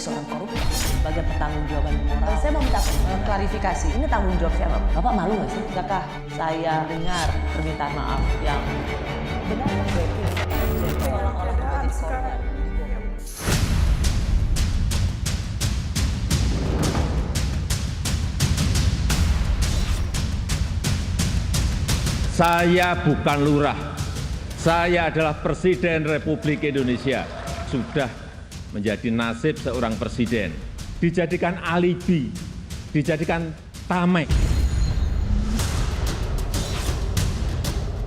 seorang koruptor sebagai pertanggungjawaban moral. Saya mau minta klarifikasi, ini tanggung jawab siapa? Bapak malu nggak sih? Tidakkah saya dengar permintaan maaf yang benar seolah-olah sekarang? Saya bukan lurah, saya adalah Presiden Republik Indonesia. Sudah menjadi nasib seorang presiden, dijadikan alibi, dijadikan tameng.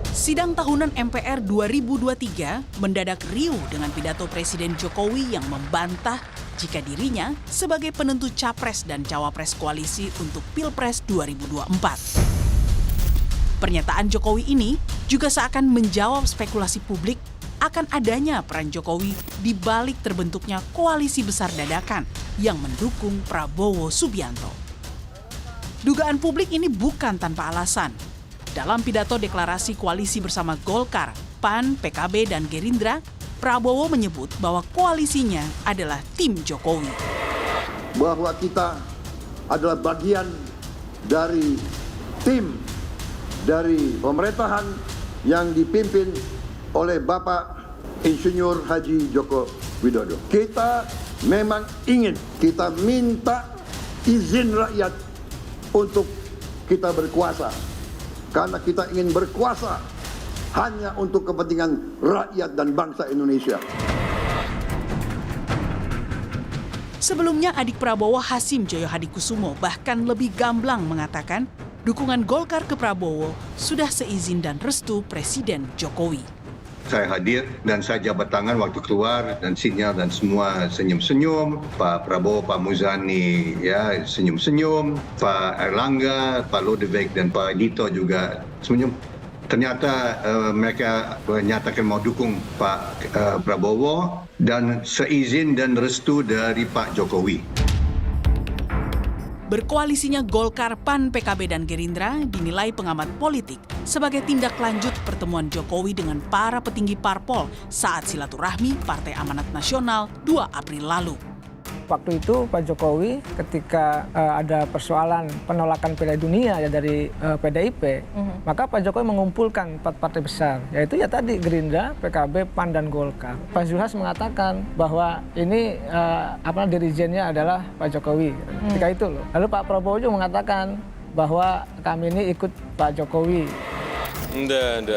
Sidang tahunan MPR 2023 mendadak riuh dengan pidato Presiden Jokowi yang membantah jika dirinya sebagai penentu capres dan cawapres koalisi untuk Pilpres 2024. Pernyataan Jokowi ini juga seakan menjawab spekulasi publik akan adanya peran Jokowi di balik terbentuknya koalisi besar dadakan yang mendukung Prabowo Subianto. Dugaan publik ini bukan tanpa alasan. Dalam pidato deklarasi koalisi bersama Golkar, PAN, PKB, dan Gerindra, Prabowo menyebut bahwa koalisinya adalah tim Jokowi. Bahwa kita adalah bagian dari tim dari pemerintahan yang dipimpin oleh Bapak Insinyur Haji Joko Widodo. Kita memang ingin, kita minta izin rakyat untuk kita berkuasa. Karena kita ingin berkuasa hanya untuk kepentingan rakyat dan bangsa Indonesia. Sebelumnya adik Prabowo Hasim Joyo Hadikusumo bahkan lebih gamblang mengatakan dukungan Golkar ke Prabowo sudah seizin dan restu Presiden Jokowi. Saya hadir dan saya jabat tangan waktu keluar dan sinyal dan semua senyum-senyum. Pak Prabowo, Pak Muzani ya senyum-senyum. Pak Erlangga, Pak Lodewijk dan Pak Dito juga senyum. Ternyata mereka menyatakan mau dukung Pak Prabowo dan seizin dan restu dari Pak Jokowi. Berkoalisinya Golkar, PAN, PKB, dan Gerindra dinilai pengamat politik sebagai tindak lanjut pertemuan Jokowi dengan para petinggi parpol saat silaturahmi Partai Amanat Nasional 2 April lalu. Waktu itu Pak Jokowi ketika ada persoalan penolakan Piala Dunia ya dari PDIP, maka Pak Jokowi mengumpulkan 4 partai besar, yaitu ya tadi Gerindra, PKB, PAN, dan Golkar. Pak Zulhas mengatakan bahwa ini dirijennya adalah Pak Jokowi ketika itu loh. Lalu Pak Prabowo juga mengatakan bahwa kami ini ikut Pak Jokowi. Enggak,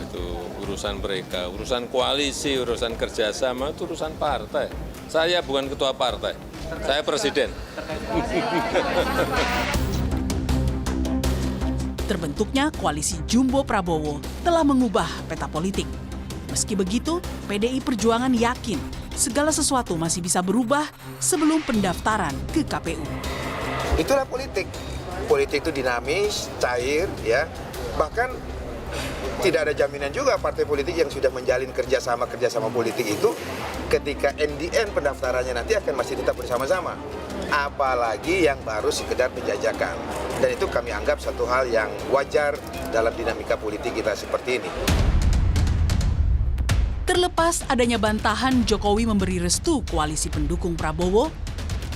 itu urusan mereka, urusan koalisi, urusan kerjasama, itu urusan partai. Saya bukan ketua partai, saya presiden. Terbentuknya koalisi Jumbo Prabowo telah mengubah peta politik. Meski begitu, PDI Perjuangan yakin segala sesuatu masih bisa berubah sebelum pendaftaran ke KPU. Itulah politik. Politik itu dinamis, cair, ya. Bahkan tidak ada jaminan juga partai politik yang sudah menjalin kerjasama politik itu ketika NDN pendaftarannya nanti akan masih tetap bersama-sama. Apalagi yang baru sekedar penjajakan. Dan itu kami anggap satu hal yang wajar dalam dinamika politik kita seperti ini. Terlepas adanya bantahan Jokowi memberi restu koalisi pendukung Prabowo,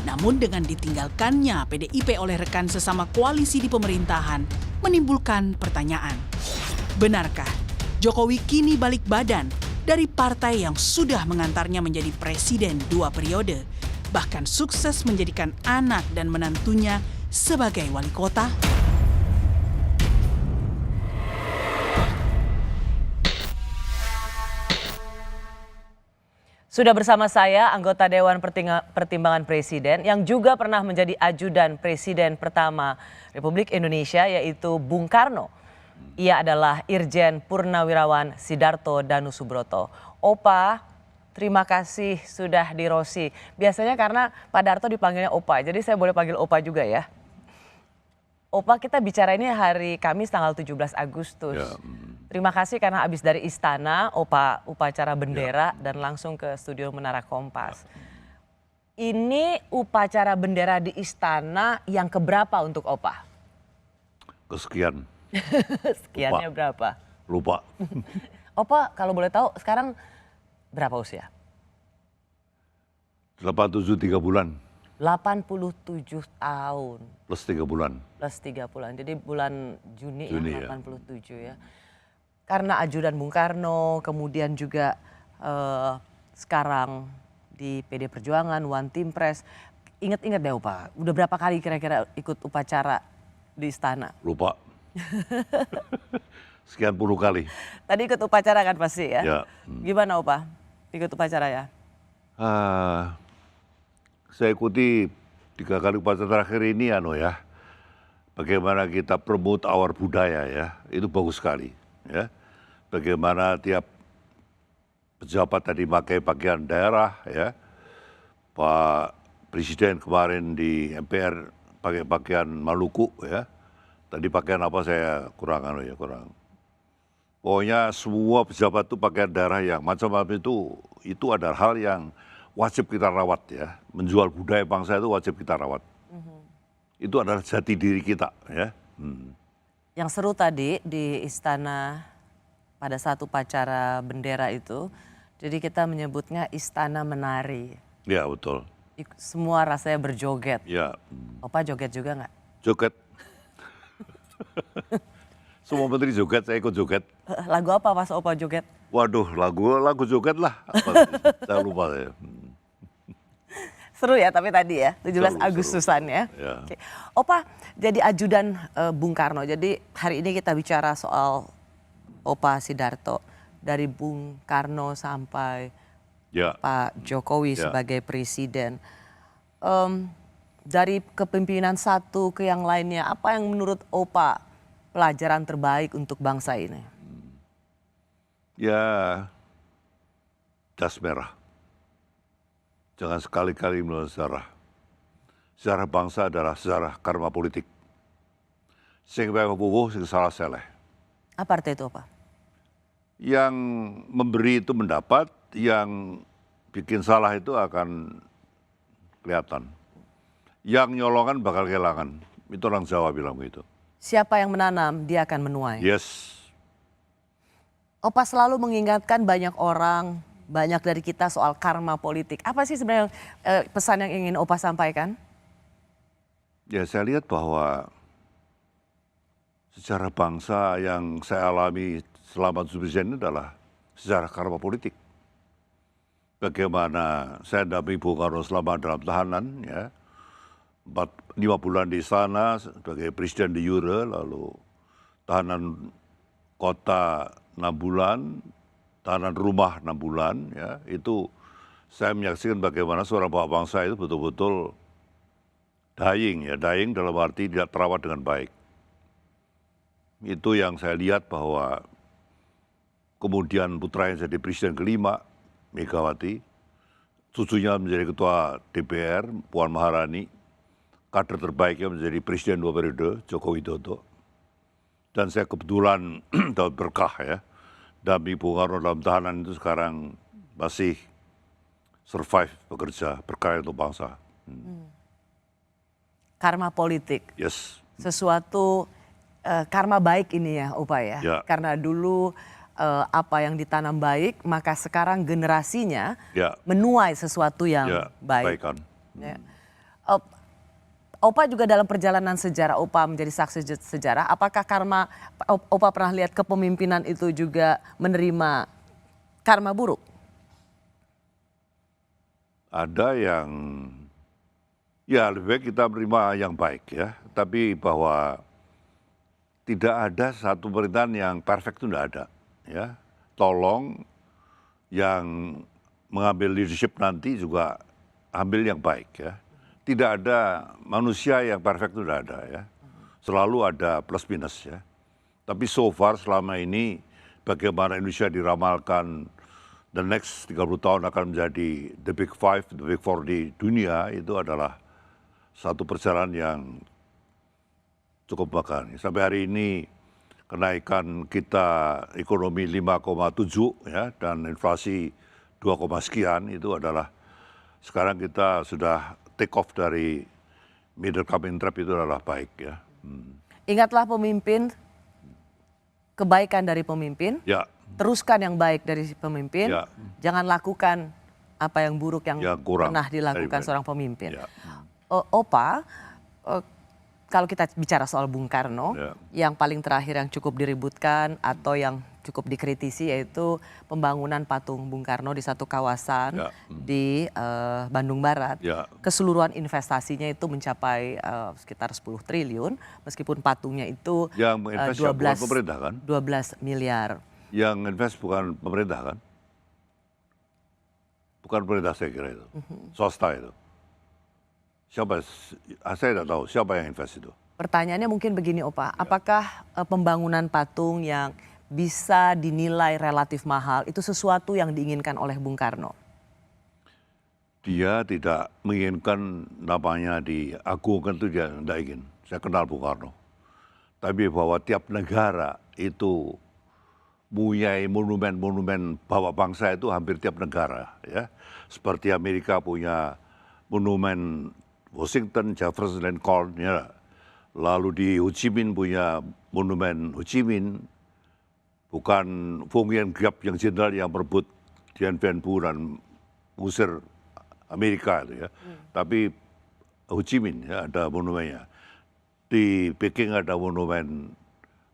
namun dengan ditinggalkannya PDIP oleh rekan sesama koalisi di pemerintahan menimbulkan pertanyaan. Benarkah Jokowi kini balik badan dari partai yang sudah mengantarnya menjadi presiden 2 periode, bahkan sukses menjadikan anak dan menantunya sebagai wali kota? Sudah bersama saya anggota Dewan Pertimbangan Presiden yang juga pernah menjadi ajudan Presiden pertama Republik Indonesia, yaitu Bung Karno. Ia adalah Irjen Purnawirawan Sidarto Danusubroto. Opa, terima kasih sudah di Rosi. Biasanya karena Pak Darto dipanggilnya Opa, jadi saya boleh panggil Opa juga ya. Opa, kita bicara ini hari Kamis tanggal 17 Agustus. Ya. Terima kasih karena habis dari istana, Opa upacara bendera dan langsung ke studio Menara Kompas. Ini upacara bendera di istana yang keberapa untuk Opa? Kesekian. Sekiannya berapa? Lupa. Opa, kalau boleh tahu sekarang berapa usia? 87 3 bulan 87 tahun. plus 3 bulan. Plus 3 bulan. Jadi bulan Juni Juni, ya, ya. 87 ya. Karena ajudan Bung Karno, kemudian juga sekarang di PD Perjuangan, One Team Press. Ingat-ingat deh Opa, udah berapa kali kira-kira ikut upacara di istana? Lupa. Sekian puluh kali. Tadi ikut upacara kan pasti ya? Ya. Gimana Opa, ikut upacara ya? Saya ikuti 3 kali upacara terakhir ini ya. Bagaimana kita promote our budaya ya, itu bagus sekali ya. Bagaimana tiap pejabat tadi pakai pakaian daerah ya. Pak Presiden kemarin di MPR pakai pakaian Maluku ya. Tadi pakaian apa saya kurang. Pokoknya semua pejabat itu pakaian daerah yang macam-macam itu adalah hal yang wajib kita rawat ya. Menjual budaya bangsa itu wajib kita rawat. Itu adalah jati diri kita ya. Yang seru tadi di istana pada saat upacara bendera itu, jadi kita menyebutnya istana menari. Ya betul. Semua rasanya berjoget. Ya. Opa joget juga nggak? Joget. Semua menteri joget, saya ikut joget. Lagu apa pas Opa joget? Waduh, lagu joget lah. Saya lupa saya. Seru ya tapi tadi ya, 17 Seru. Agustusan ya. Ya. Oke. Opa jadi ajudan Bung Karno, jadi hari ini kita bicara soal Opa Sidarto. Dari Bung Karno sampai Ya. Pak Jokowi Ya. sebagai presiden. Dari kepemimpinan satu ke yang lainnya, apa yang menurut Opa pelajaran terbaik untuk bangsa ini? Ya, jas merah. Jangan sekali-kali melawan sejarah. Sejarah bangsa adalah sejarah karma politik. Sing bae puguh, sing salah seleh. Apa arti itu Opa? Yang memberi itu mendapat, yang bikin salah itu akan kelihatan. Yang nyolongan bakal kehilangan. Itu orang Jawa bilang begitu. Siapa yang menanam, dia akan menuai. Yes. Opa selalu mengingatkan banyak orang, banyak dari kita soal karma politik. Apa sih sebenarnya pesan yang ingin Opa sampaikan? Ya saya lihat bahwa sejarah bangsa yang saya alami selama 7 ini adalah sejarah karma politik. Bagaimana saya dampingi Bung Karno selama dalam tahanan ya. 5 bulan di sana sebagai presiden de jure, lalu tahanan kota 6 bulan, tahanan rumah 6 bulan, ya itu saya menyaksikan bagaimana seorang bapak bangsa itu betul-betul dying dalam arti tidak terawat dengan baik. Itu yang saya lihat bahwa kemudian putranya jadi presiden kelima, Megawati, cucunya menjadi ketua DPR, Puan Maharani, kader terbaiknya menjadi presiden 2 periode, Joko Widodo. Dan saya kebetulan dapat berkah ya, dampingi Bung Karno dalam tahanan itu sekarang masih survive, bekerja, berkarya untuk bangsa. Karma politik. Yes. Sesuatu karma baik ini ya Opa ya. Ya. Karena dulu apa yang ditanam baik, maka sekarang generasinya Ya. menuai sesuatu yang Ya, baik. kebaikan. Ya. Opa juga dalam perjalanan sejarah Opa menjadi saksi sejarah, apakah karma Opa pernah lihat kepemimpinan itu juga menerima karma buruk? Ada yang, ya lebih baik kita menerima yang baik ya. Tapi bahwa tidak ada satu pemerintahan yang perfect itu tidak ada. Ya, tolong yang mengambil leadership nanti juga ambil yang baik ya. Tidak ada manusia yang perfect itu tidak ada ya. Selalu ada plus minus ya. Tapi so far selama ini bagaimana Indonesia diramalkan the next 30 tahun akan menjadi the big five, the big four di dunia, itu adalah satu perjalanan yang cukup bagus. Sampai hari ini kenaikan kita ekonomi 5,7 ya, dan inflasi 2, sekian itu adalah sekarang kita sudah take off dari middle coming trap, itu adalah baik ya. Ingatlah pemimpin, kebaikan dari pemimpin, Ya, teruskan yang baik dari pemimpin, Ya. jangan lakukan Apa yang buruk yang kurang pernah dilakukan dari seorang pemimpin. Ya. Opa, kalau kita bicara soal Bung Karno, Ya. yang paling terakhir yang cukup diributkan atau yang cukup dikritisi yaitu pembangunan patung Bung Karno di satu kawasan Ya. di Bandung Barat. Ya. Keseluruhan investasinya itu mencapai sekitar 10 triliun, meskipun patungnya itu Yang invest bukan pemerintah kan? 12 miliar. Yang invest bukan pemerintah kan? Bukan pemerintah saya kira itu, swasta itu. Siapa? Saya tidak tahu siapa yang invest itu. Pertanyaannya mungkin begini Opa, apakah pembangunan patung yang bisa dinilai relatif mahal itu sesuatu yang diinginkan oleh Bung Karno? Dia tidak menginginkan namanya diagungkan, itu dia tidak ingin. Saya kenal Bung Karno. Tapi bahwa tiap negara itu punya monumen-monumen bapak bangsa itu hampir tiap negara, ya. Seperti Amerika punya monumen Washington, Jefferson, Lincoln, ya. Lalu di Ho Chi Minh punya monumen Ho Chi Minh, bukan Phu Nguyen Giap yang jenderal yang merebut Dien Bien Phu dan mengusir Amerika itu, ya. Tapi Ho Chi Minh, ya, ada monumennya. Di Peking ada monumen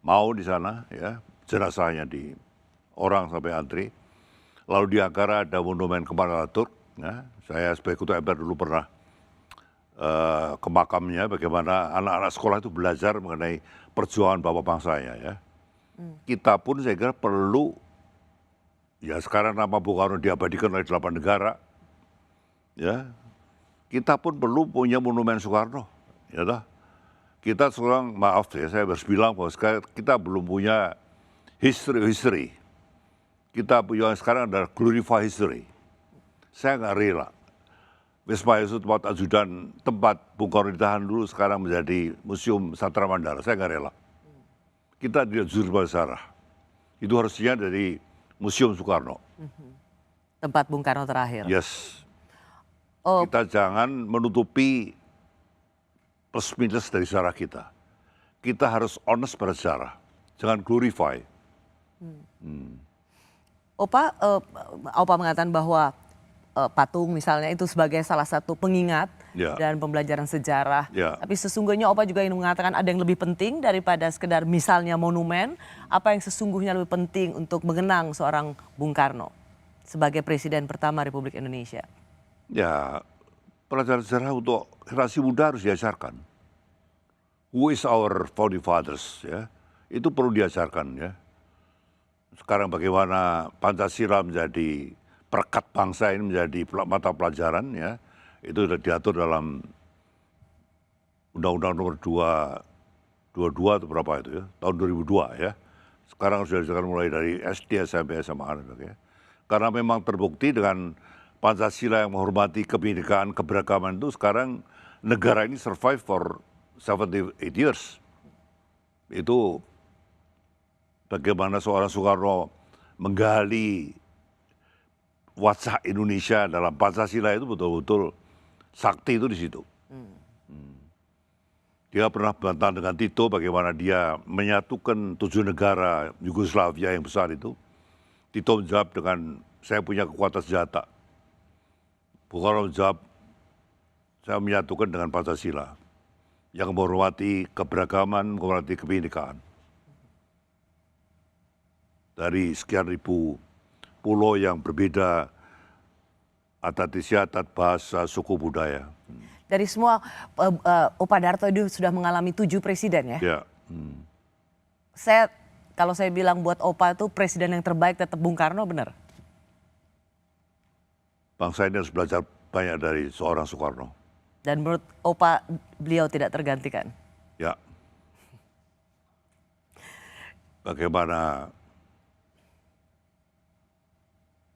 Mao di sana, ya. Jenazahnya di orang sampai antri. Lalu di Ankara ada monumen Kemal Atatürk. Ya. Saya sebagai ketua MPR dulu pernah ke makamnya, bagaimana anak-anak sekolah itu belajar mengenai perjuangan bapak bangsanya. Ya. Kita pun saya kira perlu, ya sekarang nama Bung Karno diabadikan oleh 8 negara. Ya. Kita pun perlu punya monumen Soekarno. Ya toh? Kita sekarang, maaf ya, saya harus bilang bahwa kita belum punya history. Kita punya sekarang adalah glorify history. Saya nggak rela. Wisma Yusuf tempat ajudan, tempat Bung Karno ditahan dulu, sekarang menjadi Museum Satra Mandala. Saya nggak rela. Kita tidak jujur pada sejarah. Itu harusnya dari Museum Soekarno. Tempat Bung Karno terakhir. Yes. Oh, Kita jangan menutupi plus minus dari sejarah kita. Kita harus honest pada sejarah. Jangan glorify. Opa mengatakan bahwa patung misalnya itu sebagai salah satu pengingat Ya. dan pembelajaran sejarah. Ya. Tapi sesungguhnya Opa juga ingin mengatakan ada yang lebih penting daripada sekedar misalnya monumen. Apa yang sesungguhnya lebih penting untuk mengenang seorang Bung Karno sebagai Presiden pertama Republik Indonesia? Ya, pelajaran sejarah untuk generasi muda harus diajarkan. Who is our founding fathers? Ya, itu perlu diajarkan, ya. Sekarang bagaimana Pancasila menjadi perekat bangsa ini menjadi mata pelajaran, ya. Itu sudah diatur dalam Undang-Undang Nomor 22 atau berapa itu, ya, tahun 2002, ya. Sekarang sudah diajarkan mulai dari SD, SMP, SMA dan sebagainya. Karena memang terbukti dengan Pancasila yang menghormati kebinekaan, keberagaman itu, sekarang negara ini survive for 78 years. Itu bagaimana seorang Soekarno menggali wajah Indonesia dalam Pancasila itu betul-betul sakti itu di situ. Dia pernah bantah dengan Tito bagaimana dia menyatukan 7 negara Yugoslavia yang besar itu. Tito menjawab dengan, saya punya kekuatan senjata. Bung Karno menjawab, saya menyatukan dengan Pancasila yang menghormati keberagaman, menghormati kebinekaan. Dari sekian ribu pulau yang berbeda, adat istiadat, bahasa, suku, budaya. Dari semua, Opa Darto itu sudah mengalami 7 presiden ya? Ya. Kalau saya bilang buat Opa itu presiden yang terbaik tetap Bung Karno, benar? Bangsa ini harus belajar banyak dari seorang Soekarno. Dan menurut Opa beliau tidak tergantikan? Ya. Bagaimana,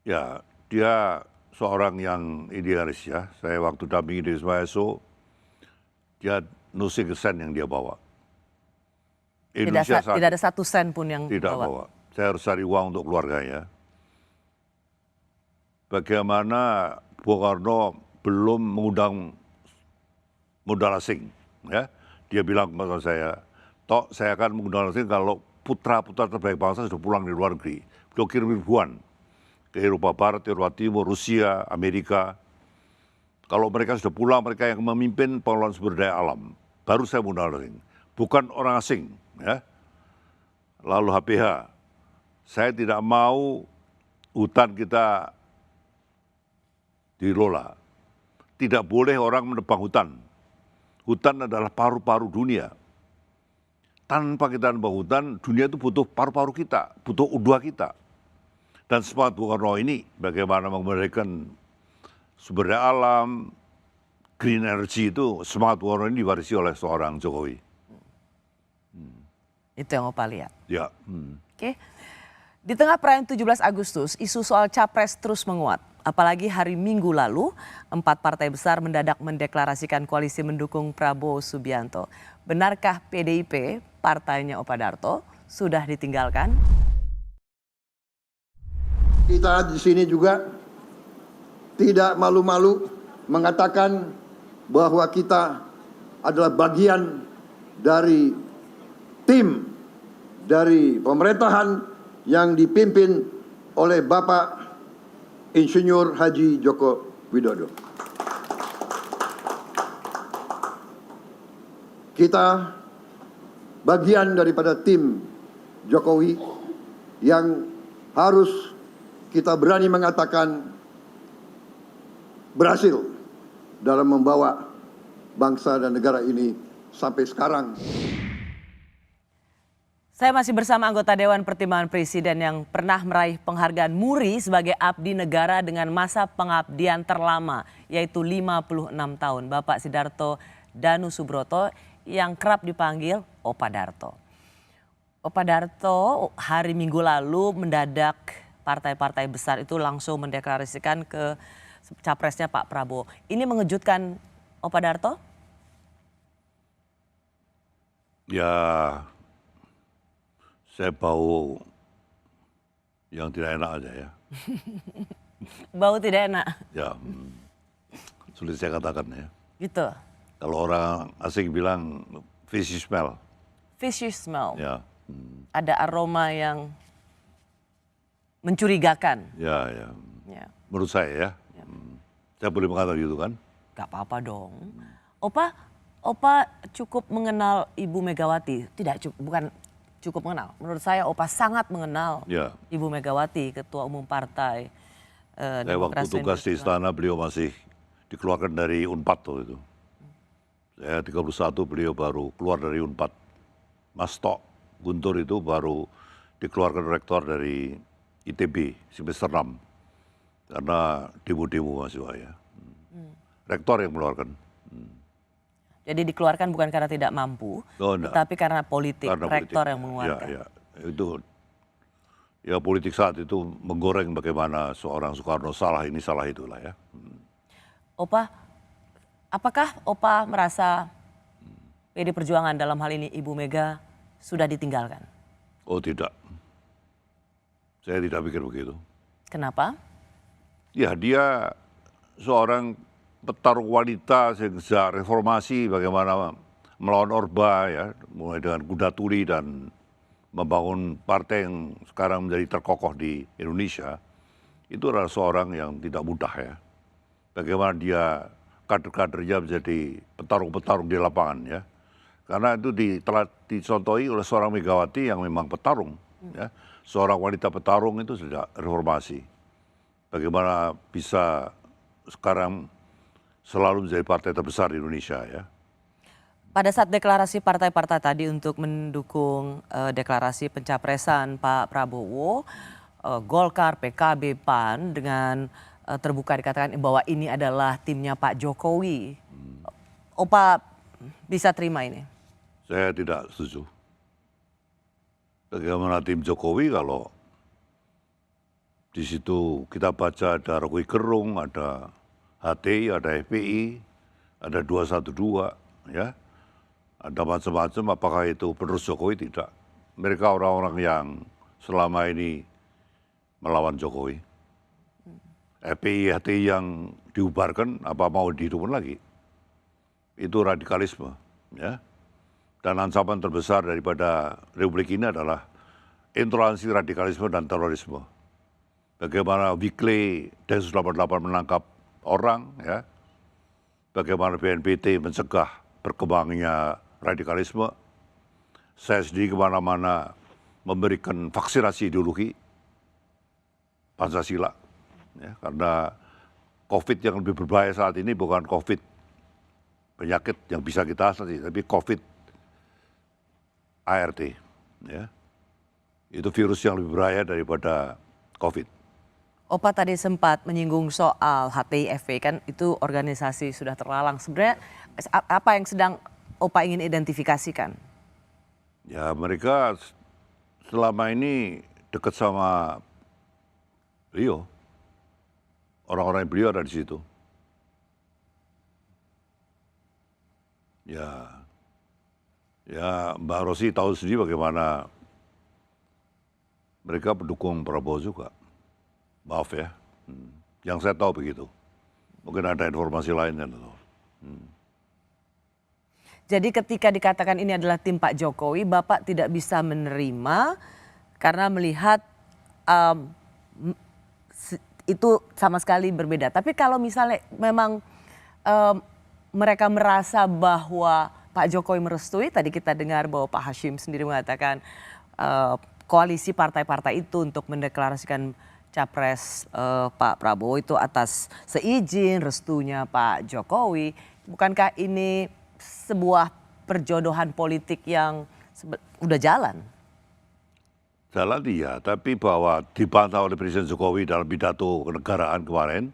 ya dia seorang yang idealis, ya. Saya waktu dampingi di Wisma Eso, dia no single cent yang dia bawa. Tidak ada 1 sen pun yang tidak bawa. Saya harus cari uang untuk keluarganya. Bagaimana Bung Karno belum mengundang modal asing, ya. Dia bilang kepada saya, "Tok, saya akan mengundang asing kalau putra-putra terbaik bangsa sudah pulang dari luar negeri." Beliau kirim ribuan ke Eropa Barat, Eropa Timur, Rusia, Amerika. Kalau mereka sudah pulang, mereka yang memimpin pengelolaan sumber daya alam. Baru saya monitoring, bukan orang asing. Ya. Lalu HPH, saya tidak mau hutan kita dilola. Tidak boleh orang menebang hutan. Hutan adalah paru-paru dunia. Tanpa kita menebang hutan, dunia itu butuh paru-paru kita, butuh udara kita. Dan semangat Bung Karno ini bagaimana memberikan sumber daya alam, green energy itu, semangat Bung Karno ini diwarisi oleh seorang Jokowi. Itu yang Opa lihat. Ya. Oke. Di tengah perayaan 17 Agustus, isu soal capres terus menguat. Apalagi hari Minggu lalu, 4 partai besar mendadak mendeklarasikan koalisi mendukung Prabowo Subianto. Benarkah PDIP, partainya Opa Darto, sudah ditinggalkan? Kita di sini juga tidak malu-malu mengatakan bahwa kita adalah bagian dari tim dari pemerintahan yang dipimpin oleh Bapak Insinyur Haji Joko Widodo. Kita bagian daripada tim Jokowi yang harus kita berani mengatakan berhasil dalam membawa bangsa dan negara ini sampai sekarang. Saya masih bersama anggota Dewan Pertimbangan Presiden yang pernah meraih penghargaan MURI sebagai abdi negara dengan masa pengabdian terlama, yaitu 56 tahun. Bapak Sidarto Danu Subroto yang kerap dipanggil Opa Darto. Opa Darto hari Minggu lalu mendadak partai-partai besar itu langsung mendeklarasikan ke capresnya Pak Prabowo. Ini mengejutkan Opa Darto? Ya, saya bau yang tidak enak aja ya. Bau tidak enak? Ya, sulit saya katakan ya. Gitu? Kalau orang asing bilang fishy smell. Fishy smell? Ya. Ada aroma yang mencurigakan? Ya. Menurut saya ya. Saya boleh mengatakan gitu kan? Gak apa-apa dong. Opa cukup mengenal Ibu Megawati? Bukan cukup mengenal. Menurut saya Opa sangat mengenal Ibu Megawati, Ketua Umum Partai Waktu tugas di istana beliau masih dikeluarkan dari UNPAD waktu itu. Saya 31 beliau baru keluar dari UNPAD. Mas Tok Guntur itu baru dikeluarkan rektor dari ITB semester 6. Karena demo-demo mahasiswa ya. Rektor yang mengeluarkan. Jadi dikeluarkan bukan karena tidak mampu, tetapi karena politik, rektor yang mengeluarkan. Ya. Itu ya politik saat itu menggoreng bagaimana seorang Soekarno salah ini salah itulah ya. Opa, apakah Opa merasa PD Perjuangan dalam hal ini Ibu Mega sudah ditinggalkan? Oh tidak, saya tidak pikir begitu. Kenapa? Ya dia seorang petarung wanita sejak reformasi bagaimana melawan Orba ya, mulai dengan kuda tuli dan membangun partai yang sekarang menjadi terkokoh di Indonesia. Itu adalah seorang yang tidak mudah ya. Bagaimana dia kader-kadernya menjadi petarung-petarung di lapangan ya. Karena itu telah dicontohi oleh seorang Megawati yang memang petarung ya. Seorang wanita petarung itu sejak reformasi. Bagaimana bisa sekarang selalu menjadi partai terbesar di Indonesia ya. Pada saat deklarasi partai-partai tadi untuk mendukung deklarasi pencapresan Pak Prabowo, Golkar, PKB, PAN dengan terbuka dikatakan bahwa ini adalah timnya Pak Jokowi. Opa bisa terima ini? Saya tidak setuju. Bagaimana tim Jokowi kalau di situ kita baca ada Roky Gerung, ada HTI, ada FPI, ada 212 ya. Ada macam-macam, apakah itu penerus Jokowi? Tidak. Mereka orang-orang yang selama ini melawan Jokowi. FPI, HTI yang diubarkan, apa mau dihidupkan lagi? Itu radikalisme. Ya. Dan ancaman terbesar daripada Republik ini adalah intoleransi radikalisme dan terorisme. bagaimana Weekly Densus 88 menangkap orang, ya, bagaimana BNPT mencegah berkembangnya radikalisme. Saya sendiri kemana-mana memberikan vaksinasi ideologi Pancasila, ya, karena COVID yang lebih berbahaya saat ini bukan COVID penyakit yang bisa kita atasi, tapi COVID ART, ya. Itu virus yang lebih berbahaya daripada COVID. Opa tadi sempat menyinggung soal HTI-FP, kan itu organisasi sudah terlalang. Sebenarnya apa yang sedang Opa ingin identifikasikan? Ya, mereka selama ini dekat sama beliau. Orang-orang beliau ada di situ. Ya, Mbak Rosi tahu sendiri bagaimana mereka pendukung Prabowo juga. Maaf ya, yang saya tahu begitu. Mungkin ada informasi lain kan. Jadi ketika dikatakan ini adalah tim Pak Jokowi, Bapak tidak bisa menerima karena melihat itu sama sekali berbeda. Tapi kalau misalnya memang mereka merasa bahwa Pak Jokowi merestui, tadi kita dengar bahwa Pak Hashim sendiri mengatakan koalisi partai-partai itu untuk mendeklarasikan capres Pak Prabowo itu atas seizin restunya Pak Jokowi. Bukankah ini sebuah perjodohan politik yang udah jalan? Jalan iya, tapi bahwa dibantah oleh Presiden Jokowi dalam pidato kenegaraan kemarin,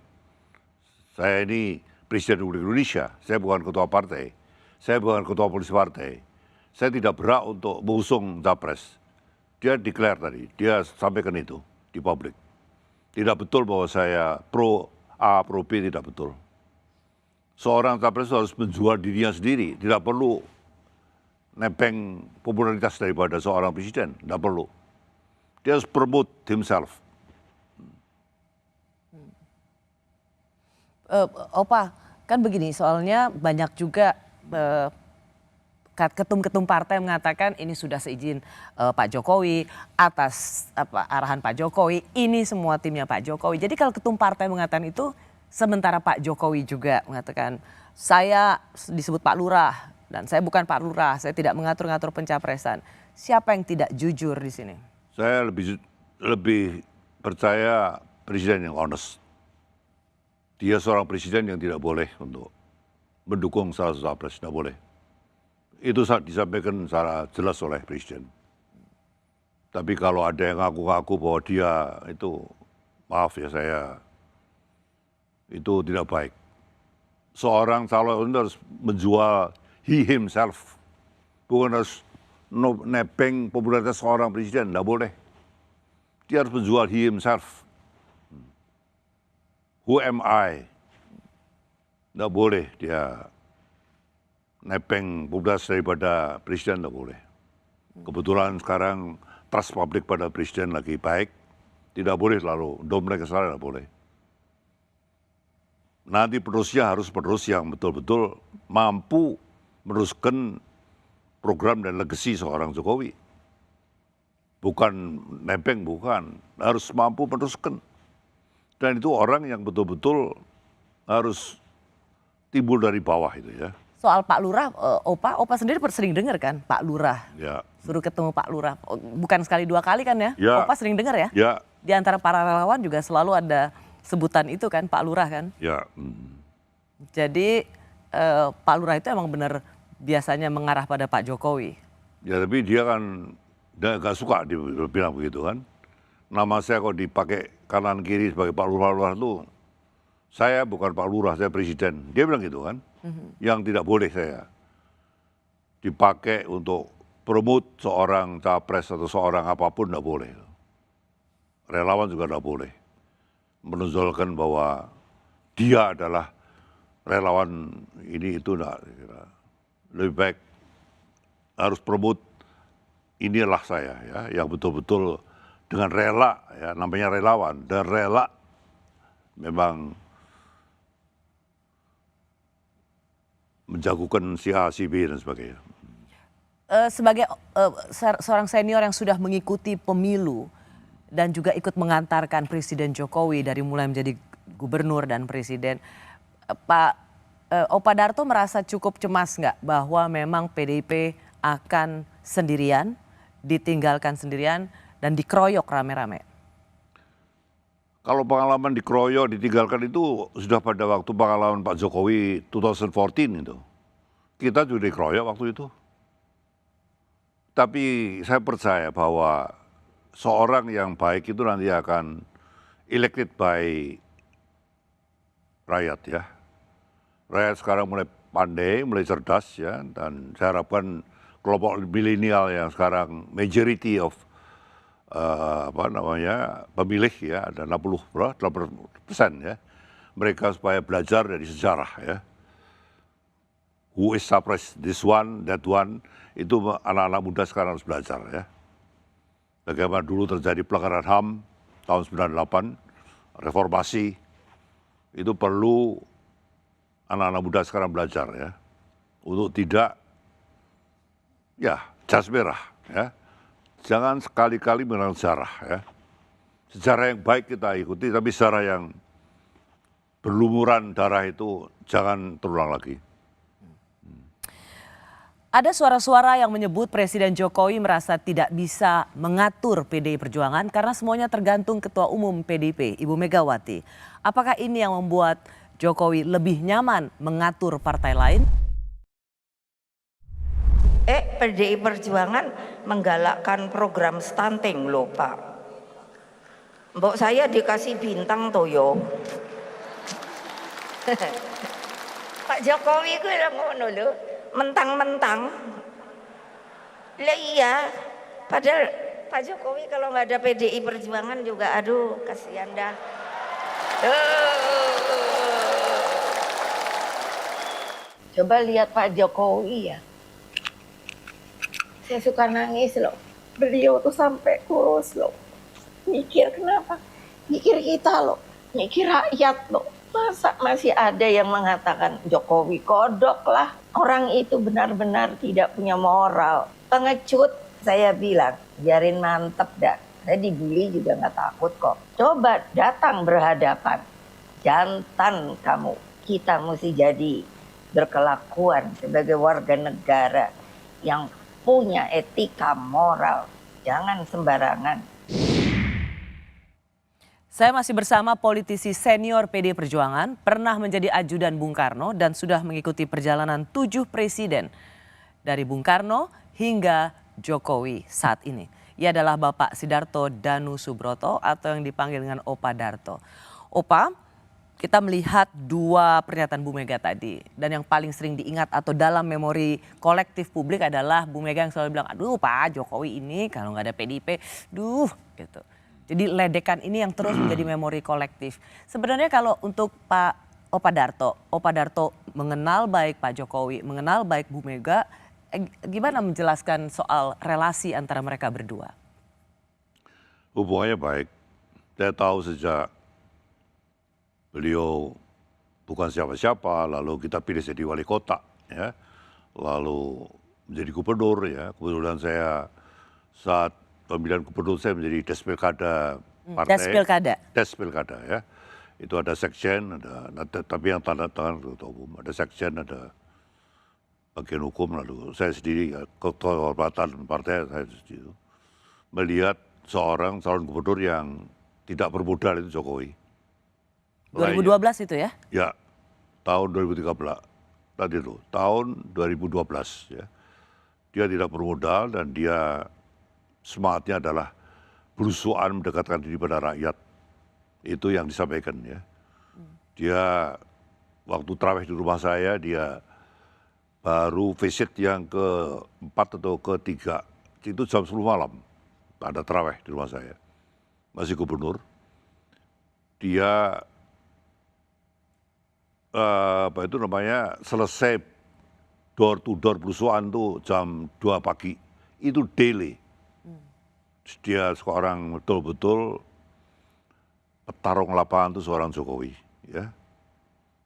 saya ini Presiden Republik Indonesia, saya bukan ketua partai, saya bukan ketua polisi partai, saya tidak berhak untuk mengusung capres. Dia declare tadi, dia sampaikan itu di publik. Tidak betul bahwa saya pro A, pro B, tidak betul. Seorang capres harus menjual dirinya sendiri, tidak perlu nebeng popularitas daripada seorang presiden, tidak perlu. Dia harus promote himself. Opa, kan begini, soalnya banyak juga ketum-ketum partai mengatakan ini sudah seizin Pak Jokowi, atas arahan Pak Jokowi, ini semua timnya Pak Jokowi. Jadi kalau ketum partai mengatakan itu, sementara Pak Jokowi juga mengatakan saya disebut Pak Lurah dan saya bukan Pak Lurah, saya tidak mengatur-ngatur pencapresan. Siapa yang tidak jujur di sini? Saya lebih percaya presiden yang honest. Dia seorang presiden yang tidak boleh untuk mendukung salah satu capres, tidak boleh. Itu disampaikan secara jelas oleh presiden. Tapi kalau ada yang ngaku-ngaku bahwa dia itu, maaf ya saya, itu tidak baik. Seorang calon harus menjual he himself, bukan harus nebeng popularitas seorang presiden, tidak boleh. Dia harus menjual he himself. Who am I? Tidak boleh dia nebeng popularitas daripada presiden, tidak boleh. Kebetulan sekarang trust publik pada presiden lagi baik, tidak boleh lalu dompleng ke sana, tidak boleh. Nanti penerusnya harus penerus yang betul-betul mampu meneruskan program dan legasi seorang Jokowi. Bukan nebeng, bukan. Harus mampu meneruskan. Dan itu orang yang betul-betul harus timbul dari bawah itu ya. Soal Pak Lurah, Opa sendiri sering dengar kan Pak Lurah? Ya. Suruh ketemu Pak Lurah. Bukan sekali dua kali kan ya? Ya. Opa sering dengar ya? Ya. Di antara para relawan juga selalu ada sebutan itu kan, Pak Lurah kan? Ya. Jadi Pak Lurah itu emang benar biasanya mengarah pada Pak Jokowi. Ya tapi dia kan gak suka dibilang begitu kan. Nama saya kok dipakai kanan kiri sebagai Pak Lurah itu, saya bukan Pak Lurah, saya presiden. Dia bilang gitu kan. Yang tidak boleh saya dipakai untuk promote seorang capres atau seorang apapun, tidak boleh. Relawan juga tidak boleh menonjolkan bahwa dia adalah relawan ini itu, enggak. Lebih baik harus promote inilah saya ya, yang betul-betul dengan rela ya, namanya relawan, dan rela memang menjagokan si A, si B dan sebagainya. Sebagai seorang senior yang sudah mengikuti pemilu, dan juga ikut mengantarkan Presiden Jokowi dari mulai menjadi gubernur dan presiden. Opa Darto merasa cukup cemas nggak bahwa memang PDIP akan sendirian, ditinggalkan sendirian, dan dikeroyok rame-rame? Kalau pengalaman dikeroyok, ditinggalkan itu sudah pada waktu pengalaman Pak Jokowi 2014 itu. Kita juga dikeroyok waktu itu. Tapi saya percaya bahwa seorang yang baik itu nanti akan elected by rakyat ya. Rakyat sekarang mulai pandai, mulai cerdas ya, dan saya harapkan kelompok milenial yang sekarang majority of pemilih ya, ada 80% ya, mereka supaya belajar dari sejarah ya. Who is suppressed, this one, that one, itu anak-anak muda sekarang harus belajar ya. Bagaimana dulu terjadi pelanggaran HAM tahun 98, reformasi, itu perlu anak-anak muda sekarang belajar ya. Untuk tidak, ya jas merah ya. Jangan sekali-kali mengenal sejarah ya. Sejarah yang baik kita ikuti, tapi sejarah yang berlumuran darah itu jangan terulang lagi. Ada suara-suara yang menyebut Presiden Jokowi merasa tidak bisa mengatur PDI Perjuangan karena semuanya tergantung Ketua Umum PDIP, Ibu Megawati. Apakah ini yang membuat Jokowi lebih nyaman mengatur partai lain? PDI Perjuangan menggalakkan program stunting loh Pak. Mbok saya dikasih bintang toyo. Pak Jokowi gue lah ngono lho, mentang-mentang. Lah iya, padahal Pak Jokowi kalau nggak ada PDI Perjuangan juga aduh kasihan dah. Coba lihat Pak Jokowi ya. Saya suka nangis loh. Beliau tuh sampai kurus loh. Mikir kenapa? Mikir kita loh. Mikir rakyat loh. Masa masih ada yang mengatakan Jokowi kodok lah. Orang itu benar-benar tidak punya moral. Pengecut saya bilang, biarin mantep dah. Saya dibully juga nggak takut kok. Coba datang berhadapan. Jantan kamu. Kita mesti jadi berkelakuan sebagai warga negara yang punya etika moral, jangan sembarangan. Saya masih bersama politisi senior PD Perjuangan, pernah menjadi ajudan Bung Karno dan sudah mengikuti perjalanan 7 presiden dari Bung Karno hingga Jokowi saat ini. Ia adalah Bapak Sidarto Danu Subroto atau yang dipanggil dengan Opa Darto. Opa, kita melihat 2 pernyataan Bu Mega tadi. Dan yang paling sering diingat atau dalam memori kolektif publik adalah Bu Mega yang selalu bilang, aduh Pak Jokowi ini kalau nggak ada PDIP, duh gitu. Jadi ledekan ini yang terus menjadi memori kolektif. Sebenarnya kalau untuk Pak Opa Darto mengenal baik Pak Jokowi, mengenal baik Bu Mega, gimana menjelaskan soal relasi antara mereka berdua? Hubungannya baik. Saya tahu sejak beliau bukan siapa-siapa, lalu kita pilih jadi wali kota, ya, lalu menjadi gubernur, ya. Kebetulan saya saat pemilihan gubernur saya menjadi Despilkada partai. Despilkada, ya. Itu ada sekjen, tapi yang tanda tangan ketua umum, ada sekjen, ada bagian hukum, lalu saya sendiri, ya, ketua kehormatan partai saya sendiri melihat seorang calon gubernur yang tidak bermodal itu Jokowi. 2012 itu ya? Ya, tahun 2013. Tadi itu, tahun 2012 ya. Dia tidak bermodal dan dia semangatnya adalah berusuhan mendekatkan diri pada rakyat. Itu yang disampaikan ya. Dia waktu tarawih di rumah saya, dia baru visit yang ke-4 atau ke-3. Itu jam 10 malam. Ada tarawih di rumah saya. Masih gubernur. Dia selesai door to door berusuhan tuh jam 2 pagi. Itu daily. Dia seorang betul-betul petarung lapangan tuh seorang Jokowi. Ya.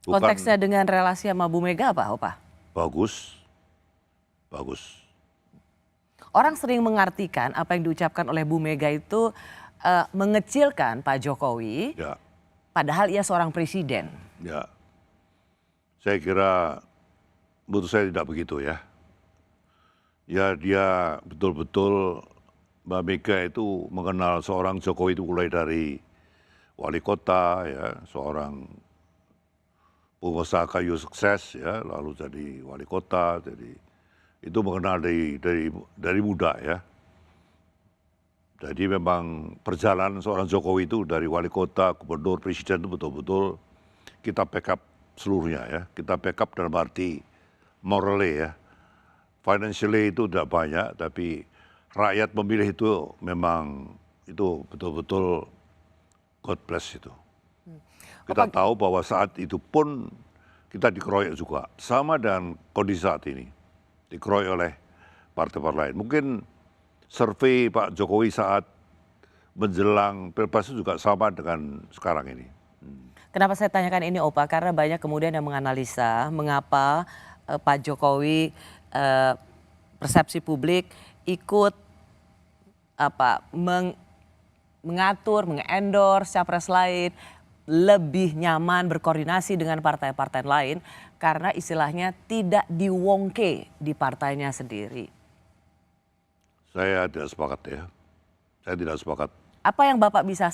Konteksnya dengan relasi sama Bu Mega apa, Opa? Bagus. Orang sering mengartikan apa yang diucapkan oleh Bu Mega itu mengecilkan Pak Jokowi, Ya, padahal ia seorang presiden. ya. Saya kira menurut saya tidak begitu ya. Ya dia betul-betul Mbak Mega itu mengenal seorang Jokowi itu mulai dari wali kota ya, seorang pengusaha kayu sukses ya, lalu jadi wali kota, jadi itu mengenal dari muda ya. Jadi memang perjalanan seorang Jokowi itu dari wali kota, gubernur, presiden itu betul-betul kita backup seluruhnya ya. Kita backup dalam arti morally ya. Financially itu tidak banyak, tapi rakyat memilih itu memang itu betul-betul God bless itu. Kita tahu bahwa saat itu pun kita dikeroyok juga. Sama dengan kondisi saat ini. Dikeroyok oleh partai-partai lain. Mungkin survei Pak Jokowi saat menjelang Pilpres itu juga sama dengan sekarang ini. Kenapa saya tanyakan ini Opa? Karena banyak kemudian yang menganalisa mengapa Pak Jokowi persepsi publik ikut mengatur, mengendorse capres lain, lebih nyaman berkoordinasi dengan partai-partai lain karena istilahnya tidak diwongke di partainya sendiri. Saya tidak sepakat ya. Saya tidak sepakat. Apa yang Bapak bisa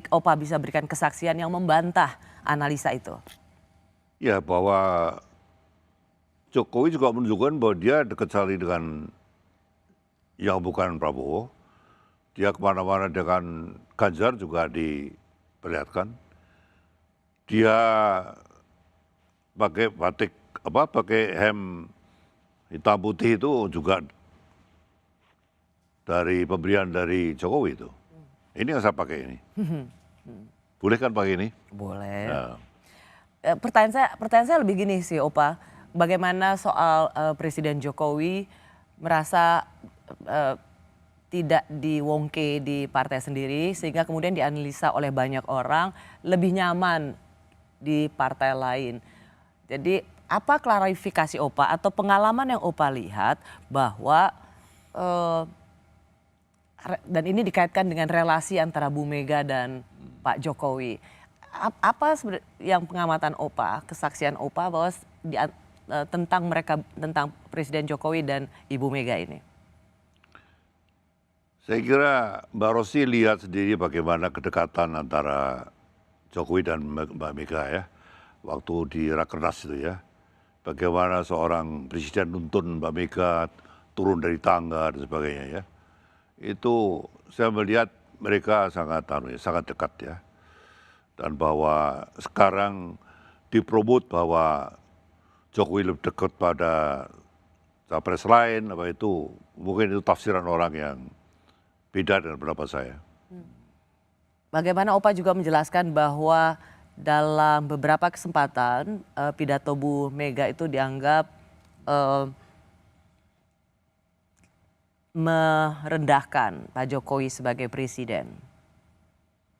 Opa bisa berikan kesaksian yang membantah analisa itu? Ya bahwa Jokowi juga menunjukkan bahwa dia dekat sekali dengan yang bukan Prabowo. Dia kemana-mana dengan Ganjar juga diperlihatkan. Dia pakai batik pakai hem hitam putih itu juga dari pemberian dari Jokowi itu. Ini yang saya pakai ini. Boleh kan pakai ini? Boleh. Ya. Pertanyaan saya lebih gini sih Opa, bagaimana soal Presiden Jokowi merasa tidak diwongke di partai sendiri sehingga kemudian dianalisa oleh banyak orang lebih nyaman di partai lain. Jadi apa klarifikasi Opa atau pengalaman yang Opa lihat bahwa dan ini dikaitkan dengan relasi antara Bu Mega dan Pak Jokowi. Apa yang pengamatan Opa, kesaksian Opa bahwa tentang Presiden Jokowi dan Ibu Mega ini? Saya kira Mbak Rosy lihat sendiri bagaimana kedekatan antara Jokowi dan Mbak Mega ya. Waktu di Rakernas itu ya. Bagaimana seorang presiden nuntun Mbak Mega turun dari tangga dan sebagainya ya. Itu saya melihat mereka sangat dekat ya. Dan bahwa sekarang dipromot bahwa Jokowi lebih dekat pada capres lain, apa itu mungkin itu tafsiran orang yang beda dengan pendapat saya. Bagaimana Opa juga menjelaskan bahwa dalam beberapa kesempatan pidato Bu Mega itu dianggap merendahkan Pak Jokowi sebagai presiden.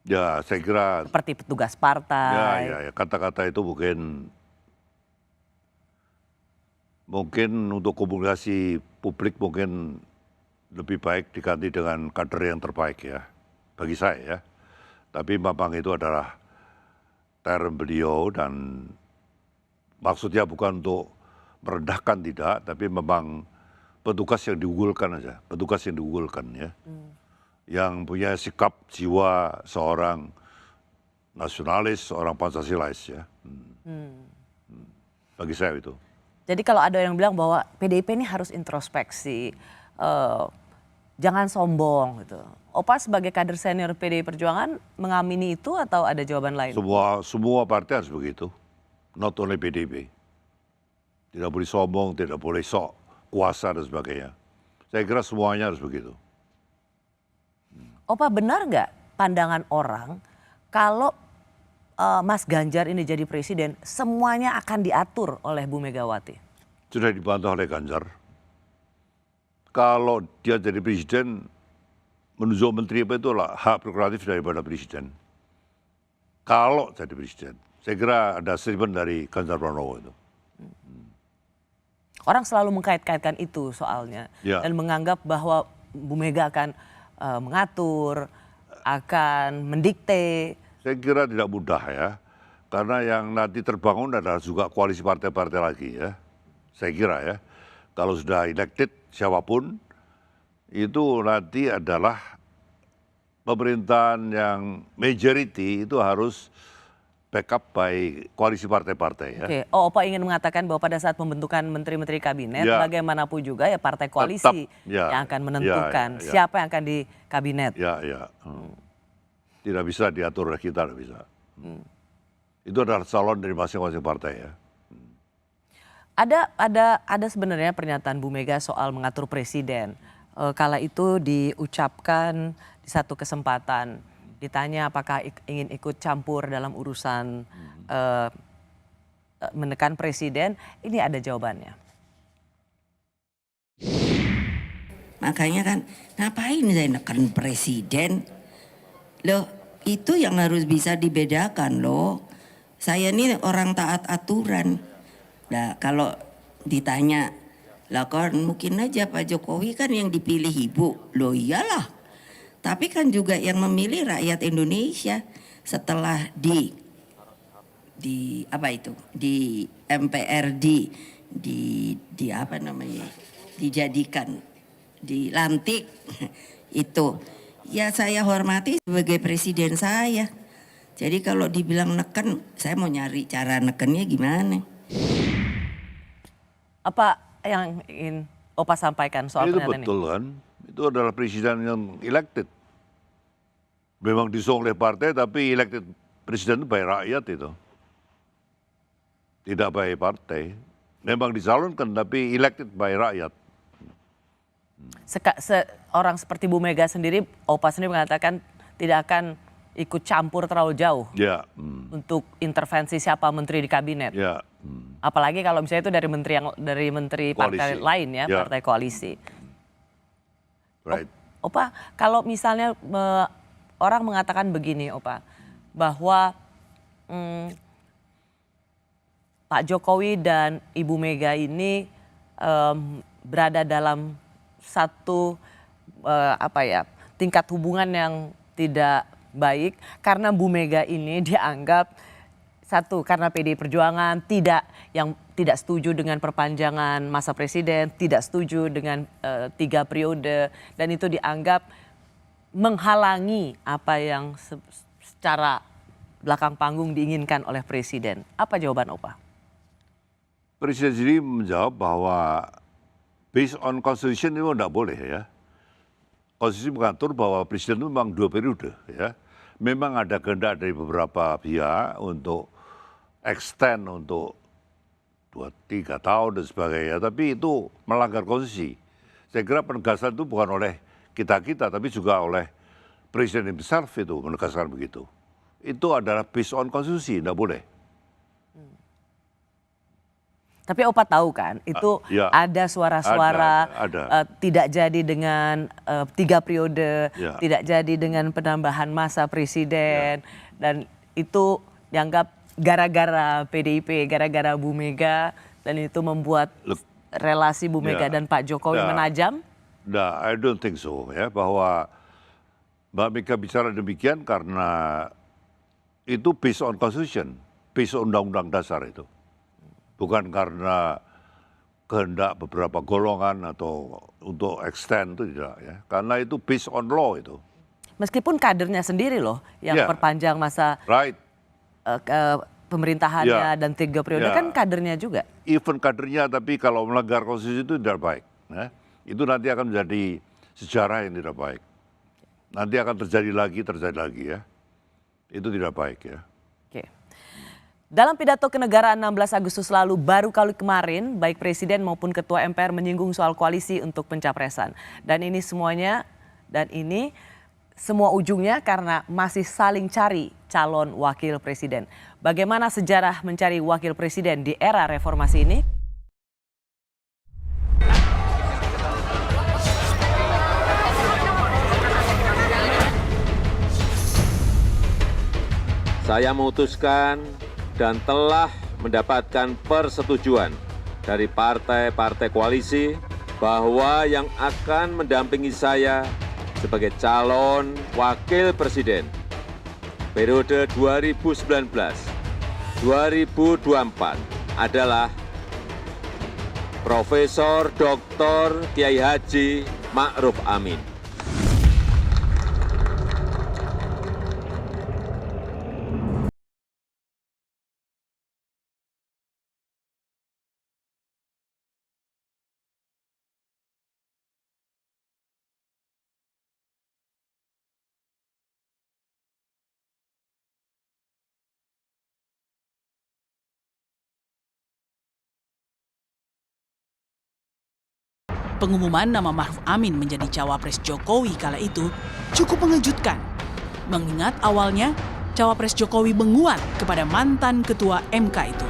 Ya, saya kira seperti petugas partai. Ya, kata-kata itu mungkin untuk komunikasi publik mungkin lebih baik diganti dengan kader yang terbaik ya, bagi saya ya. Tapi memang itu adalah term beliau dan maksudnya bukan untuk merendahkan tidak, tapi memang petugas yang diunggulkan aja, petugas yang diunggulkan ya. Yang punya sikap jiwa seorang nasionalis, seorang Pancasilais ya. Bagi saya itu. Jadi kalau ada yang bilang bahwa PDIP ini harus introspeksi, jangan sombong gitu. Opa sebagai kader senior PDI Perjuangan mengamini itu atau ada jawaban lain? Semua partai harus begitu, not only PDIP. Tidak boleh sombong, tidak boleh sok kuasa dan sebagainya. Saya kira semuanya harus begitu. Opa benar nggak pandangan orang kalau Mas Ganjar ini jadi presiden semuanya akan diatur oleh Bu Megawati? Sudah dibantah oleh Ganjar. Kalau dia jadi presiden, menunjuk menteri apa itu adalah hak prerogatif daripada presiden. Kalau jadi presiden, saya kira ada statement dari Ganjar Pranowo itu. Orang selalu mengkait-kaitkan itu soalnya. Ya. Dan menganggap bahwa Bu Mega akan mengatur. akan mendikte? Saya kira tidak mudah ya, karena yang nanti terbangun adalah juga koalisi partai-partai lagi ya. Saya kira ya, kalau sudah elected siapapun, itu nanti adalah pemerintahan yang majority itu harus backup by koalisi partai-partai ya. Oke, Opa ingin mengatakan bahwa pada saat pembentukan menteri-menteri kabinet, Ya. bagaimanapun juga ya partai koalisi Tetap, ya. yang akan menentukan Ya. siapa yang akan di kabinet. Ya. Tidak bisa diatur oleh kita, tidak bisa. Itu adalah calon dari masing-masing partai ya. Ada sebenarnya pernyataan Bu Mega soal mengatur presiden. Kala itu diucapkan di satu kesempatan, ditanya apakah ingin ikut campur dalam urusan menekan presiden, ini ada jawabannya. Makanya kan ngapain saya neken presiden? Loh itu yang harus bisa dibedakan loh. Saya ini orang taat aturan. Nah kalau ditanya, lah kan mungkin aja Pak Jokowi kan yang dipilih ibu. Loh iyalah. Tapi kan juga yang memilih rakyat Indonesia setelah di apa itu? Di MPR di apa namanya? Dijadikan, dilantik itu. Ya saya hormati sebagai presiden saya. Jadi kalau dibilang neken, saya mau nyari cara nekennya gimana. Apa yang ingin Opa sampaikan soal Itu pernyataan ini? betul kan, itu adalah presiden yang elected. Memang disokong oleh partai tapi elected presiden itu by rakyat itu. Tidak by partai. Memang dicalonkan tapi elected by rakyat. Orang seperti Bu Mega sendiri, Opa sendiri mengatakan tidak akan ikut campur terlalu jauh Ya. untuk intervensi siapa menteri di kabinet. Ya. Apalagi kalau misalnya itu dari menteri partai Koalisi. lain ya, Ya. partai koalisi. Right. Opa, kalau misalnya orang mengatakan begini, Opa, bahwa Pak Jokowi dan Ibu Mega ini berada dalam satu tingkat hubungan yang tidak baik karena Bu Mega ini dianggap satu karena PDI Perjuangan tidak setuju dengan perpanjangan masa presiden, tidak setuju dengan 3 periode, dan itu dianggap menghalangi apa yang secara belakang panggung diinginkan oleh presiden. Apa jawaban Opa? Presiden sendiri menjawab bahwa based on constitution itu tidak boleh ya. Konstitusi mengatur bahwa presiden itu memang 2 periode ya. Memang ada kehendak dari beberapa pihak untuk extend untuk 2-3 tahun dan sebagainya. Tapi itu melanggar konstitusi. Saya kira penegasan itu bukan oleh kita-kita tapi juga oleh presiden himself itu menegaskan begitu. Itu adalah based on konstitusi, tidak boleh. Tapi Opa tahu kan, itu Ya. ada suara-suara Ada. tidak jadi dengan 3 periode, Ya. tidak jadi dengan penambahan masa presiden, dan itu dianggap gara-gara PDIP, gara-gara Bu Mega, dan itu membuat relasi Bu Mega Ya. dan Pak Jokowi Ya. menajam? Nah, I don't think so ya, bahwa Mbak Mega bicara demikian karena itu based on constitution, based on undang-undang dasar itu. Bukan karena kehendak beberapa golongan atau untuk extend itu tidak ya. Karena itu based on law itu. Meskipun kadernya sendiri loh yang Ya. perpanjang masa Right. pemerintahannya Ya. dan 3 periode, Ya. kan kadernya juga. Even kadernya tapi kalau melanggar konstitusi itu tidak baik. Ya. Itu nanti akan menjadi sejarah yang tidak baik. Nanti akan terjadi lagi ya. Itu tidak baik ya. Oke. Dalam pidato kenegaraan 16 Agustus lalu, baru kali kemarin baik Presiden maupun Ketua MPR menyinggung soal koalisi untuk pencapresan. Dan ini semua ujungnya karena masih saling cari calon wakil presiden. Bagaimana sejarah mencari wakil presiden di era reformasi ini? Saya memutuskan dan telah mendapatkan persetujuan dari partai-partai koalisi bahwa yang akan mendampingi saya sebagai calon wakil presiden periode 2019-2024 adalah Profesor Dr. Kiai Haji Ma'ruf Amin. Pengumuman nama Ma'ruf Amin menjadi cawapres Jokowi kala itu cukup mengejutkan. Mengingat awalnya cawapres Jokowi menguat kepada mantan ketua MK itu.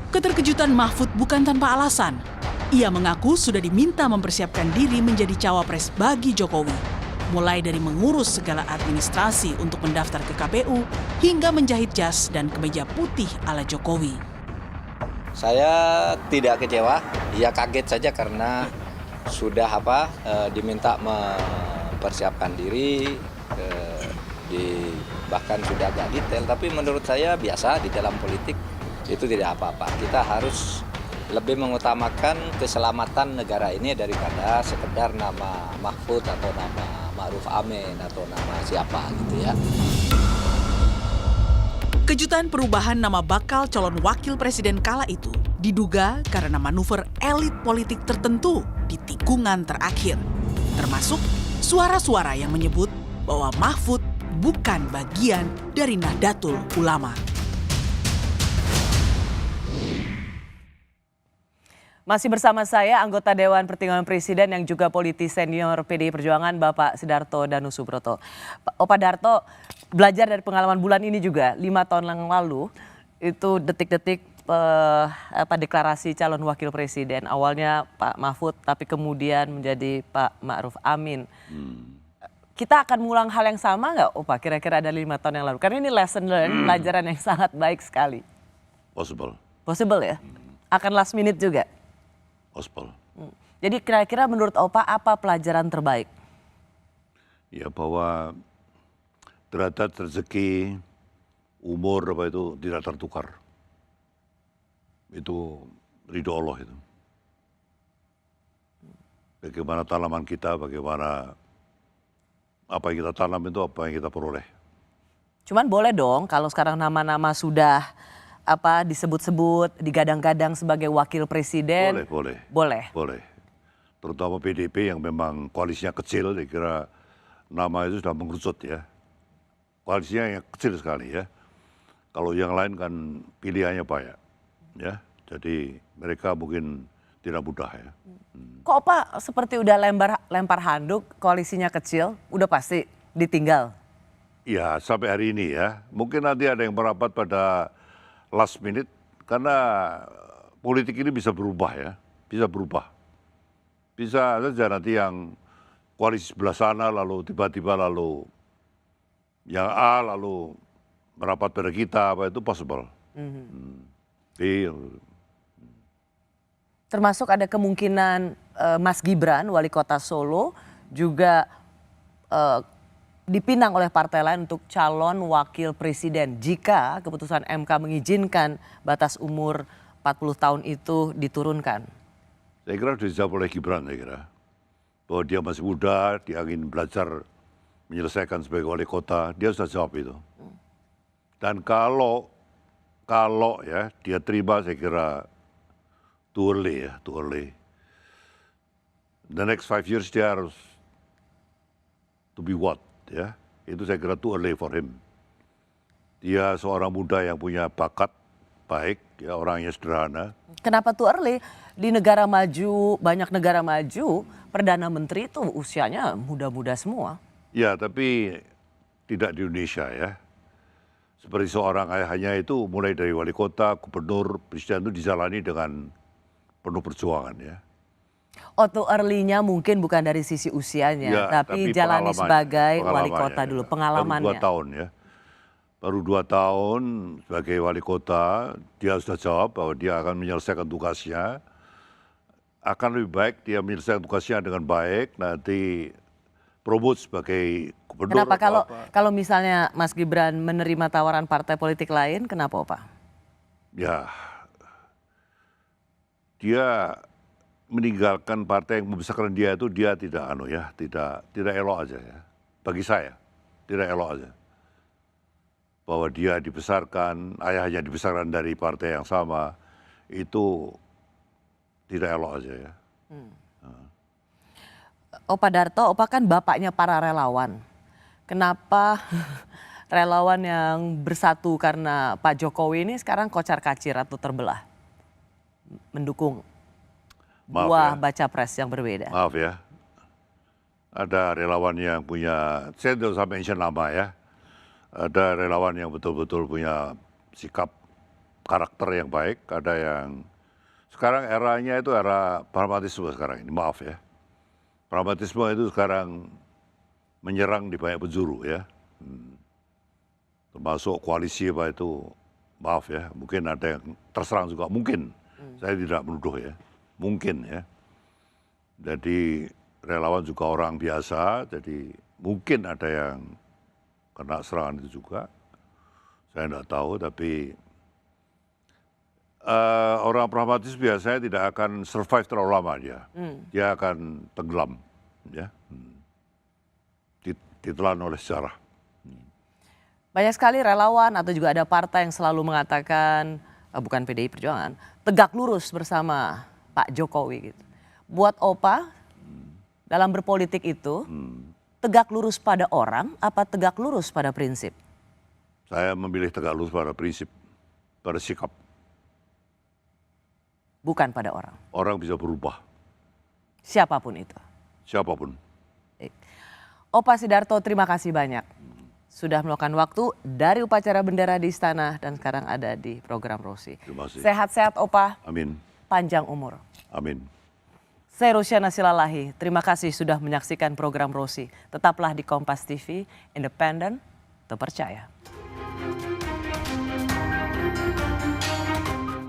Keterkejutan Mahfud bukan tanpa alasan. Ia mengaku sudah diminta mempersiapkan diri menjadi cawapres bagi Jokowi. Mulai dari mengurus segala administrasi untuk mendaftar ke KPU hingga menjahit jas dan kemeja putih ala Jokowi. Saya tidak kecewa, ya kaget saja karena sudah diminta mempersiapkan diri, bahkan sudah agak detail. Tapi menurut saya biasa di dalam politik itu tidak apa-apa. Kita harus lebih mengutamakan keselamatan negara ini daripada sekedar nama Mahfud atau nama Ma'ruf Amin atau nama siapa gitu ya. Kejutan perubahan nama bakal calon wakil presiden kala itu diduga karena manuver elit politik tertentu di tikungan terakhir. Termasuk suara-suara yang menyebut bahwa Mahfud bukan bagian dari Nahdlatul Ulama. Masih bersama saya, anggota Dewan Pertimbangan Presiden yang juga politisi senior PDI Perjuangan, Bapak Sidarto Danusubroto. Pak Darto, belajar dari pengalaman bulan ini juga, 5 tahun yang lalu, itu detik-detik deklarasi calon wakil presiden. Awalnya Pak Mahfud, tapi kemudian menjadi Pak Ma'ruf Amin. Kita akan mengulang hal yang sama nggak, Pak, kira-kira ada 5 tahun yang lalu? Karena ini lesson learned, pelajaran yang sangat baik sekali. Possible. Possible ya? Akan last minute juga? Possible. Jadi kira-kira menurut Opa apa pelajaran terbaik? Ya bahwa derajat rezeki, umur apa itu tidak tertukar. Itu ridho Allah itu. Bagaimana tanaman kita, bagaimana apa yang kita tanam itu apa yang kita peroleh. Cuman boleh dong kalau sekarang nama-nama sudah disebut-sebut, digadang-gadang sebagai wakil presiden. Boleh. Terutama PDIP yang memang koalisinya kecil, saya kira nama itu sudah mengerucut ya. Koalisinya yang kecil sekali ya. Kalau yang lain kan pilihannya banyak ya. Jadi mereka mungkin tidak mudah ya. Kok Pak seperti udah lempar handuk, koalisinya kecil, udah pasti ditinggal? Ya sampai hari ini ya. Mungkin nanti ada yang merapat pada last minute karena politik ini bisa berubah ya, bisa berubah. Bisa saja nanti yang koalisi sebelah sana lalu tiba-tiba lalu yang A lalu merapat pada kita, apa itu possible. Termasuk ada kemungkinan Mas Gibran, wali kota Solo, juga dipinang oleh partai lain untuk calon wakil presiden jika keputusan MK mengizinkan batas umur 40 tahun itu diturunkan. Saya kira sudah dijawab oleh Gibran, saya kira. Bahwa dia masih muda, dia ingin belajar menyelesaikan sebagai wali kota, dia sudah jawab itu. Dan kalau ya dia terima, saya kira too early. The next 5 years dia harus to be what? Ya, itu saya kira too early for him. Dia seorang muda yang punya bakat baik, ya orangnya sederhana. Kenapa too early? Di negara maju, banyak negara maju, Perdana Menteri itu usianya muda-muda semua. Ya, tapi tidak di Indonesia ya. Seperti seorang ayahnya itu mulai dari wali kota, gubernur, presiden itu dijalani dengan penuh perjuangan ya. Too early-nya mungkin bukan dari sisi usianya, ya, tapi jalani sebagai wali kota dulu, pengalamannya. Baru 2 tahun ya. Baru 2 tahun sebagai wali kota, dia sudah jawab bahwa dia akan menyelesaikan tugasnya. akan lebih baik dia menyelesaikan tugasnya dengan baik, nanti promote sebagai gubernur. Kenapa kalau misalnya Mas Gibran menerima tawaran partai politik lain, kenapa Pak? Ya, dia meninggalkan partai yang membesarkan dia itu dia tidak elok aja ya. Bagi saya tidak elok aja. Bahwa dia dibesarkan, ayahnya dibesarkan dari partai yang sama, itu tidak elok aja ya. Pak Darto, Pak kan bapaknya para relawan. Kenapa relawan yang bersatu karena Pak Jokowi ini sekarang kocar-kacir atau terbelah? Mendukung dua baca pres yang berbeda. Maaf ya, ada relawan yang punya, saya tidak usah mention nama ya, ada relawan yang betul-betul punya sikap karakter yang baik, ada yang sekarang eranya itu era pragmatisme sekarang ini, maaf ya. Pragmatisme itu sekarang menyerang di banyak penjuru ya. Termasuk koalisi apa itu, maaf ya, mungkin ada yang terserang juga, mungkin. Saya tidak menuduh ya, mungkin ya. Jadi relawan juga orang biasa, jadi mungkin ada yang kena serangan itu juga. Saya tidak tahu, tapi orang pragmatis biasanya tidak akan survive terlalu lama dia. Dia akan tenggelam, ya. Ditelan oleh sejarah. Banyak sekali relawan atau juga ada partai yang selalu mengatakan, bukan PDI Perjuangan, tegak lurus bersama Pak Jokowi gitu. Buat Opa, dalam berpolitik itu, tegak lurus pada orang apa tegak lurus pada prinsip? Saya memilih tegak lurus pada prinsip, pada sikap. Bukan pada orang. Orang bisa berubah. Siapapun itu. Siapapun. Opa Sidarto, terima kasih banyak. Sudah meluangkan waktu dari upacara bendera di istana dan sekarang ada di program Rosi. Terima kasih. Sehat-sehat Opa. Amin. Panjang umur. Amin. Saya Rosyana Silalahi, terima kasih sudah menyaksikan program Rosi. Tetaplah di Kompas TV, independen, terpercaya.